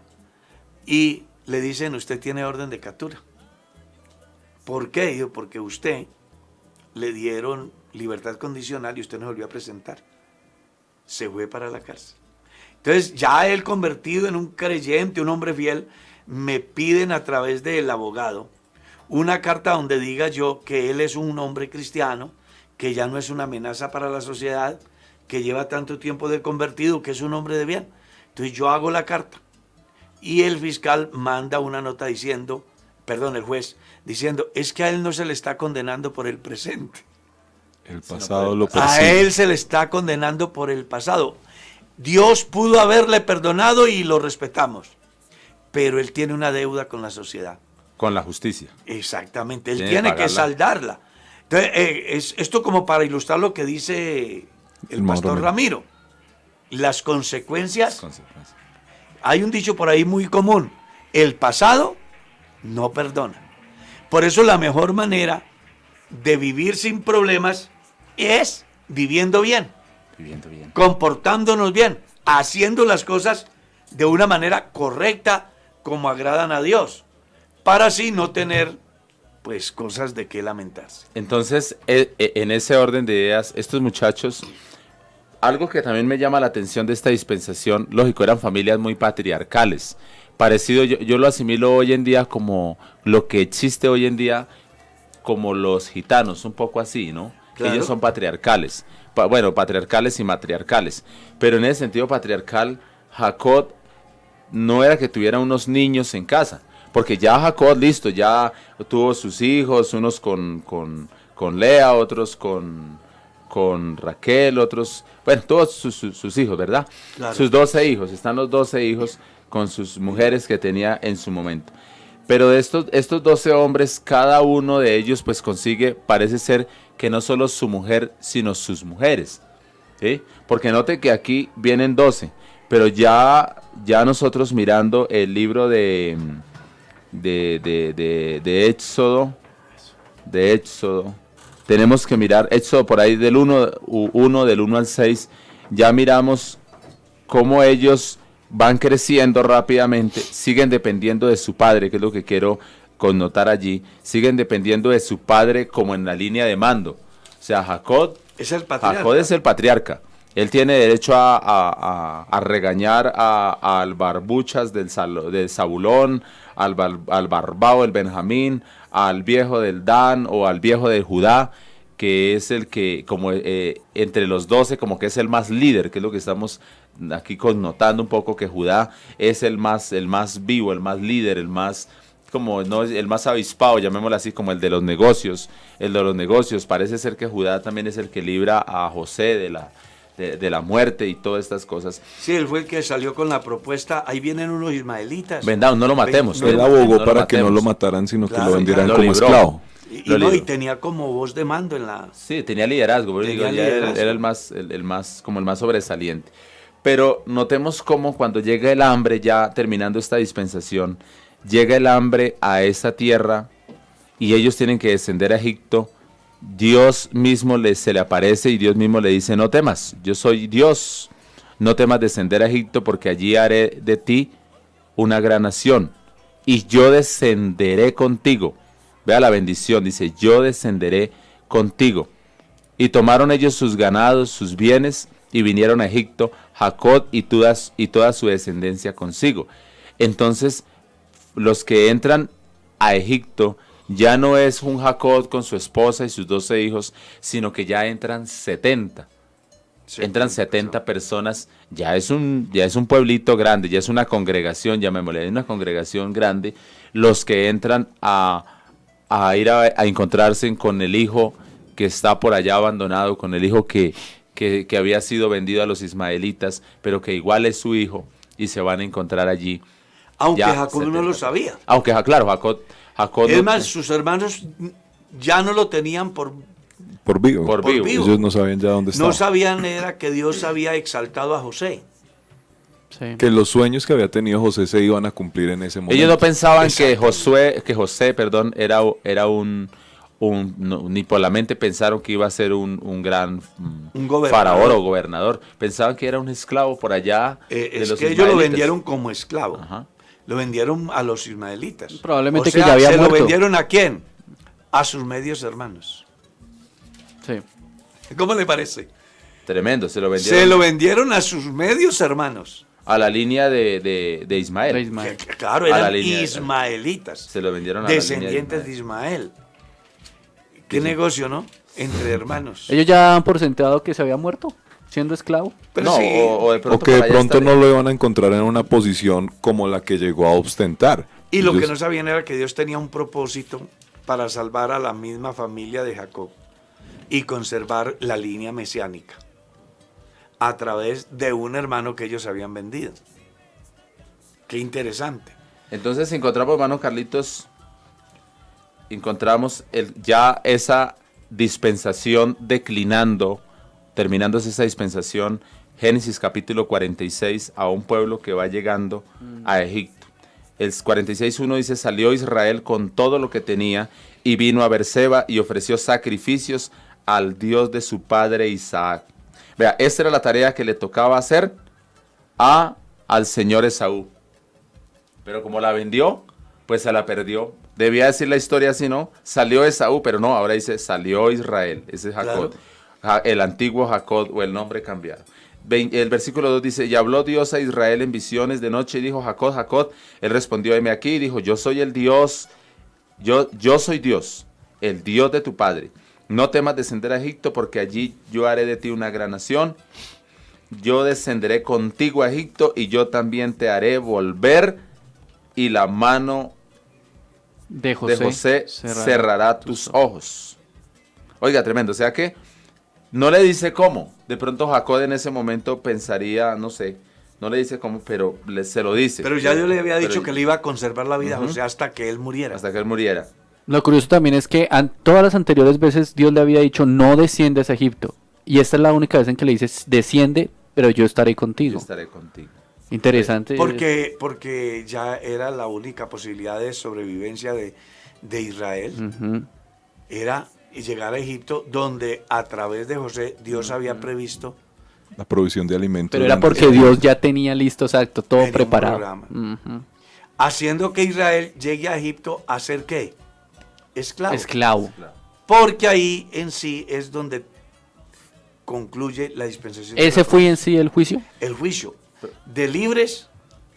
y le dicen, usted tiene orden de captura. ¿Por qué? Dijo, porque usted le dieron libertad condicional y usted no volvió a presentar. Se fue para la cárcel. Entonces, ya él convertido en un creyente, un hombre fiel, me piden a través del abogado una carta donde diga yo que él es un hombre cristiano, que ya no es una amenaza para la sociedad, que lleva tanto tiempo de convertido, que es un hombre de bien. Entonces yo hago la carta y el fiscal manda una nota diciendo, perdón, el juez, diciendo, es que a él no se le está condenando por el presente. El pasado no lo A persigue. él se le está condenando por el pasado. Dios pudo haberle perdonado y lo respetamos, pero él tiene una deuda con la sociedad. Con la justicia. Exactamente, él Tiene tiene que que pagarla. saldarla. Entonces, esto como para ilustrar lo que dice el Hermano pastor Ramiro. Ramiro. Las consecuencias, Consecuencias. hay un dicho por ahí muy común, el pasado no perdona. Por eso la mejor manera de vivir sin problemas es viviendo bien, Viviendo bien. comportándonos bien, haciendo las cosas de una manera correcta como agradan a Dios, para así no tener pues cosas de qué lamentarse. Entonces, en ese orden de ideas, estos muchachos, algo que también me llama la atención de esta dispensación, lógico, eran familias muy patriarcales. Parecido, yo lo asimilo hoy en día como lo que existe hoy en día, como los gitanos, un poco así, ¿no? Claro. Ellos son patriarcales. Bueno, patriarcales y matriarcales. Pero en ese sentido patriarcal, Jacob no era que tuviera unos niños en casa. Porque ya Jacob, listo, ya tuvo sus hijos, unos con Lea, otros con Raquel, otros, bueno, todos sus hijos, ¿verdad? Claro. Sus 12 hijos, están los 12 hijos con sus mujeres que tenía en su momento. Pero de estos 12 hombres, cada uno de ellos pues consigue, parece ser que no solo su mujer, sino sus mujeres, ¿sí? Porque note que aquí vienen 12, pero ya nosotros mirando el libro de Éxodo, tenemos que mirar Éxodo por ahí del 1 al 6, ya miramos cómo ellos van creciendo rápidamente, siguen dependiendo de su padre, que es lo que quiero connotar allí, siguen dependiendo de su padre como en la línea de mando. O sea, Jacob Es el patriarca. Jacob es el patriarca. Él tiene derecho a regañar al barbuchas del Zabulón, al barbao del Benjamín, al viejo del Dan o al viejo de Judá, que es el que, como entre los 12, como que es el más líder, que es lo que estamos aquí connotando un poco, que Judá es el más vivo, el más líder, el más, como no el más avispado, llamémoslo así, como el de los negocios. El de los negocios, parece ser que Judá también es el que libra a José de la muerte y todas estas cosas. Sí, él fue el que salió con la propuesta, ahí vienen unos ismaelitas. Vendado, no lo matemos. Ven, Él no, abogó lo para que no lo matemos. mataran, sino que Claro, lo vendieran lo como libró. esclavo. Y, Lo no, y libró. tenía como voz de mando en la... Sí, tenía liderazgo, pero Tenía digo, ya liderazgo. era como el más sobresaliente. Pero notemos cómo cuando llega el hambre, ya terminando esta dispensación, llega el hambre a esa tierra y ellos tienen que descender a Egipto, Dios mismo se le aparece y Dios mismo le dice, no temas, yo soy Dios, no temas descender a Egipto porque allí haré de ti una gran nación y yo descenderé contigo. Vea la bendición, dice, yo descenderé contigo. Y tomaron ellos sus ganados, sus bienes, y vinieron a Egipto, Jacob y toda su descendencia consigo. Entonces, los que entran a Egipto, ya no es un Jacob con su esposa y sus 12 hijos, sino que ya entran 70. Entran 70 personas, ya es un pueblito grande, ya es una congregación, llamémosle, una congregación grande, los que entran a ir a encontrarse con el hijo que está por allá abandonado, con el hijo que había sido vendido a los ismaelitas, pero que igual es su hijo, y se van a encontrar allí. Aunque ya Jacob no lo sabía. Aunque, claro, Jacob Es no- más, sus hermanos ya no lo tenían por Vivo. Por vivo. Ellos no sabían ya dónde estaba. no sabían era que Dios había exaltado a José. Sí. Que los sueños que había tenido José se iban a cumplir en ese momento. ellos no pensaban que Exactamente. José, era ni por la mente pensaron que iba a ser un gran Un gobernador. faraón o gobernador. Pensaban que era un esclavo por allá. de Es los que ellos lo ismaelitas. vendieron como esclavo. Ajá. Lo vendieron a los ismaelitas. Probablemente O sea, que ya había ¿se muerto. lo vendieron a quién? A sus medios hermanos. Sí. ¿Cómo le parece? Tremendo, se lo vendieron Se lo vendieron a sus medios hermanos. a la línea de Ismael. De Ismael. Que, claro, A la eran línea de- ismaelitas. Se lo vendieron a la línea Descendientes de Ismael. Qué negocio, ¿no? Entre hermanos. Ellos ya daban por sentado que se había muerto siendo esclavo. Pero no, sí, o de pronto, O que de por allá pronto estaría. no lo iban a encontrar en una posición como la que llegó a ostentar. y lo que Ellos- no sabían era que Dios tenía un propósito para salvar a la misma familia de Jacob y conservar la línea mesiánica a través de un hermano que ellos habían vendido. Qué interesante. Entonces encontramos, hermano Carlitos, encontramos ya esa dispensación declinando, terminándose esa dispensación, Génesis capítulo 46, a un pueblo que va llegando a Egipto. El 46.1 dice, salió Israel con todo lo que tenía y vino a Beerseba y ofreció sacrificios al Dios de su padre Isaac. Vea, esta era la tarea que le tocaba hacer al señor Esaú. Pero como la vendió, pues se la perdió. Debía decir la historia así, ¿no? Salió Esaú, pero no, ahora dice, salió Israel. Ese es Jacob. El antiguo Jacob o el nombre cambiado. El versículo 2 dice, y habló Dios a Israel en visiones de noche y dijo, Jacob, Jacob. Él respondió, heme aquí, y dijo, yo soy el Dios, yo soy Dios, el Dios de tu padre. No temas descender a Egipto, porque allí yo haré de ti una gran nación. Yo descenderé contigo a Egipto, y yo también te haré volver, y la mano De José, de José cerrará tus ojos. Oiga, tremendo. O sea que no le dice cómo. De pronto Jacob en ese momento pensaría, no sé, no le dice cómo, pero se lo dice. Pero ya Dios le había Pero- dicho que le iba a conservar la vida a Ujú. José hasta que él muriera. hasta que él muriera. Lo curioso también es que todas las anteriores veces Dios le había dicho no desciendes a Egipto. Y esta es la única vez en que le dice desciende, pero yo estaré Yo contigo. estaré contigo. Interesante. Porque ya era la única posibilidad de sobrevivencia de Israel. Ujú. Era llegar a Egipto, donde a través de José Dios había previsto La provisión de alimentos. Pero era durante porque ese Dios ya tenía listo, exacto, todo Tenía un preparado. programa. Ujú. haciendo que Israel llegue a Egipto a ser ¿qué? Esclavo. Esclavo. Porque ahí en sí es donde concluye la dispensación. de ¿Ese la fue en sí el juicio? el juicio de libres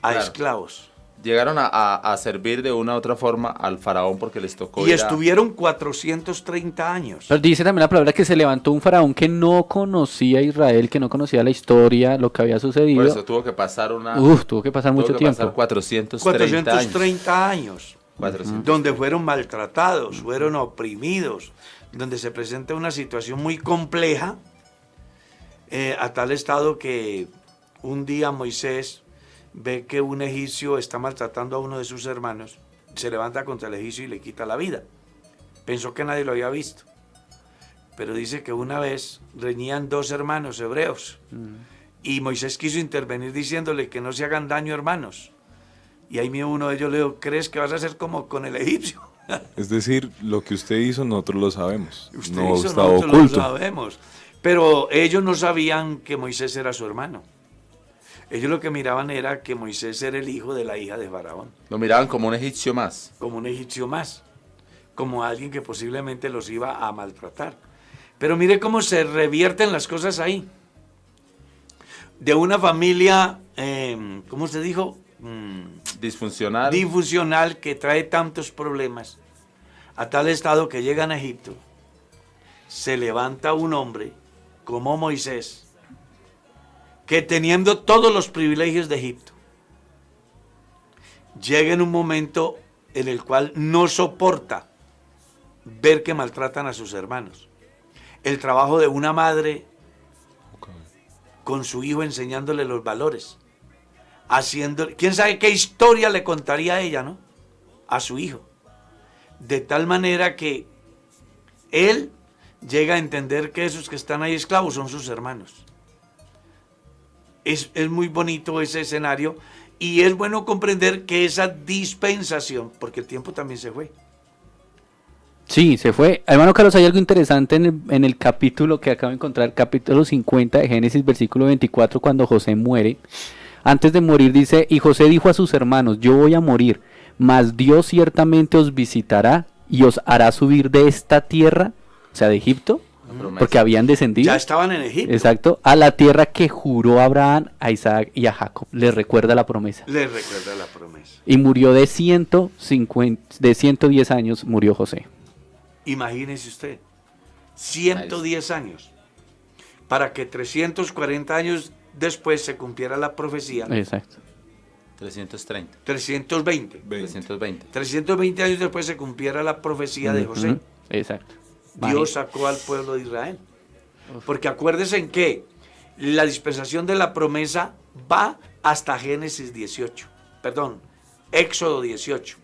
a Claro. esclavos. Llegaron a servir de una u otra forma al faraón porque les tocó Y ir a- estuvieron 430 años. Pero dice también la palabra que se levantó un faraón que no conocía a Israel, que no conocía la historia, lo que había Por sucedido. eso tuvo que pasar Tuvo que pasar mucho tuvo que tiempo. pasar 430 años. 430 años. 400. Donde fueron maltratados, fueron oprimidos, donde se presenta una situación muy compleja, a tal estado que un día Moisés ve que un egipcio está maltratando a uno de sus hermanos, se levanta contra el egipcio y le quita la vida. Pensó que nadie lo había visto, pero dice que una vez reñían dos hermanos hebreos y Moisés quiso intervenir diciéndole que no se hagan daño, hermanos. Y ahí mismo uno de ellos le dijo, ¿crees que vas a hacer como con el egipcio? Es decir, lo que usted hizo nosotros lo sabemos. Usted No hizo, está nosotros lo oculto. sabemos. Pero ellos no sabían que Moisés era su hermano. Ellos lo que miraban era que Moisés era el hijo de la hija de Faraón, Lo miraban como un egipcio más. como un egipcio más, como alguien que posiblemente los iba a maltratar. Pero mire cómo se revierten las cosas ahí. De una familia, ¿cómo se dijo? Disfuncional. Disfuncional, que trae tantos problemas, a tal estado que llegan a Egipto, se levanta un hombre como Moisés, que teniendo todos los privilegios de Egipto, llega en un momento en el cual no soporta ver que maltratan a sus hermanos. El trabajo de una madre con su hijo enseñándole los valores, haciendo, quién sabe qué historia le contaría a ella, ¿no? A su hijo. De tal manera que él llega a entender que esos que están ahí esclavos son sus hermanos. Es muy bonito ese escenario y es bueno comprender que esa dispensación, porque el tiempo también se fue. Sí, se fue. Hermano Carlos, hay algo interesante en el capítulo que acabo de encontrar, capítulo 50 de Génesis, versículo 24, cuando José muere. Antes de morir dice, y José dijo a sus hermanos, yo voy a morir, mas Dios ciertamente os visitará y os hará subir de esta tierra, o sea, de Egipto, porque habían descendido. Ya estaban en Egipto. Exacto, a la tierra que juró Abraham, a Isaac y a Jacob. Les recuerda la promesa. Les recuerda la promesa. Y murió de 110 años, murió José. Imagínese usted, 110 años, para que 340 años después se cumpliera la profecía. Exacto. 330. 320. 320. 320 años después se cumpliera la profecía de José. Exacto. Dios sacó al pueblo de Israel. Porque acuérdense en que la dispensación de la promesa va hasta Génesis 18. Perdón, Éxodo 18.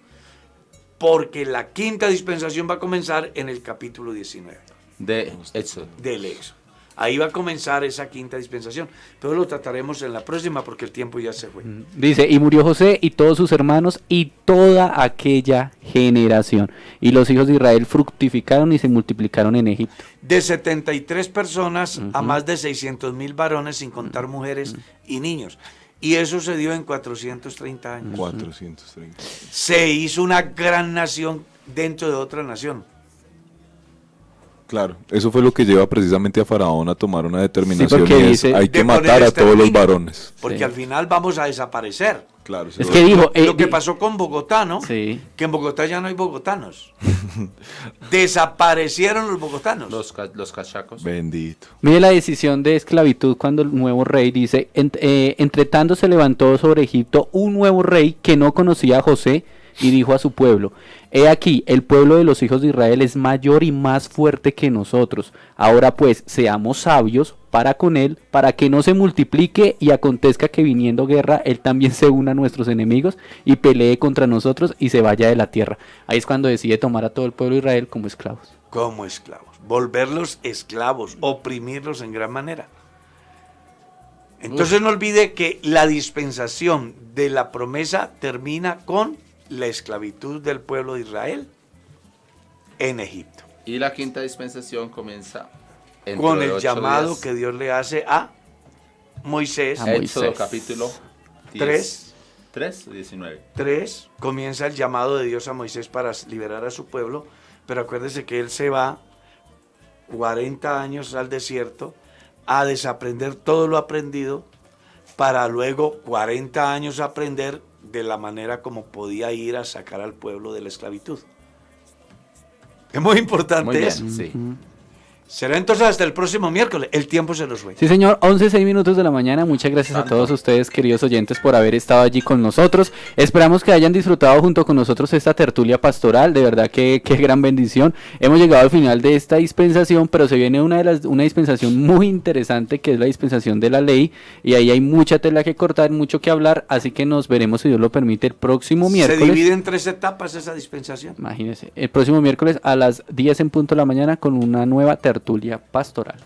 Porque la quinta dispensación va a comenzar en el capítulo 19 De Éxodo. del Éxodo. Ahí va a comenzar esa quinta dispensación. Pero lo trataremos en la próxima porque el tiempo ya se fue. Dice, y murió José y todos sus hermanos y toda aquella generación. Y los hijos de Israel fructificaron y se multiplicaron en Egipto. De 73 personas a más de 600,000 varones, sin contar mujeres y niños. Y eso se dio en 430 años. 430. Se hizo una gran nación dentro de otra nación. Claro, eso fue lo que lleva precisamente a Faraón a tomar una determinación porque y es, dice- hay que de poner matar a todos los exterminio. varones. Porque Sí. al final vamos a desaparecer. Claro, Es que dijo... Lo que pasó con Bogotá, ¿no? Sí. Que en Bogotá ya no hay bogotanos. Desaparecieron los bogotanos. Los cachacos. Bendito. Mire la decisión de esclavitud cuando el nuevo rey dice, entre tanto se levantó sobre Egipto un nuevo rey que no conocía a José y dijo a su pueblo, he aquí, el pueblo de los hijos de Israel es mayor y más fuerte que nosotros. Ahora pues, seamos sabios para con él, para que no se multiplique y acontezca que viniendo guerra, él también se una a nuestros enemigos y pelee contra nosotros y se vaya de la tierra. Ahí es cuando decide tomar a todo el pueblo de Israel como esclavos. Como esclavos. Volverlos esclavos, oprimirlos en gran manera. Entonces no olvide que la dispensación de la promesa termina con la esclavitud del pueblo de Israel en Egipto. Y la quinta dispensación comienza dentro Con de el 8 llamado días. que Dios le hace a Moisés. A Moisés. Éxodo capítulo 3. 3 o 19. 3, comienza el llamado de Dios a Moisés para liberar a su pueblo, pero acuérdese que él se va 40 años al desierto a desaprender todo lo aprendido para luego 40 años aprender de la manera como podía ir a sacar al pueblo de la esclavitud. Es muy importante Muy bien, eso. sí. Será entonces hasta el próximo miércoles. El tiempo se nos fue. Sí, señor, 11:06 de la mañana. Muchas gracias a todos ustedes, queridos oyentes, por haber estado allí con nosotros. Esperamos que hayan disfrutado junto con nosotros esta tertulia pastoral. De verdad que qué gran bendición. Hemos llegado al final de esta dispensación, pero se viene una dispensación muy interesante, que es la dispensación de la ley. Y ahí hay mucha tela que cortar, mucho que hablar. Así que nos veremos, si Dios lo permite, el próximo Se miércoles. divide en 3 etapas esa dispensación. Imagínense, el próximo miércoles a las 10 en punto de la mañana con una nueva tertulia pastoral.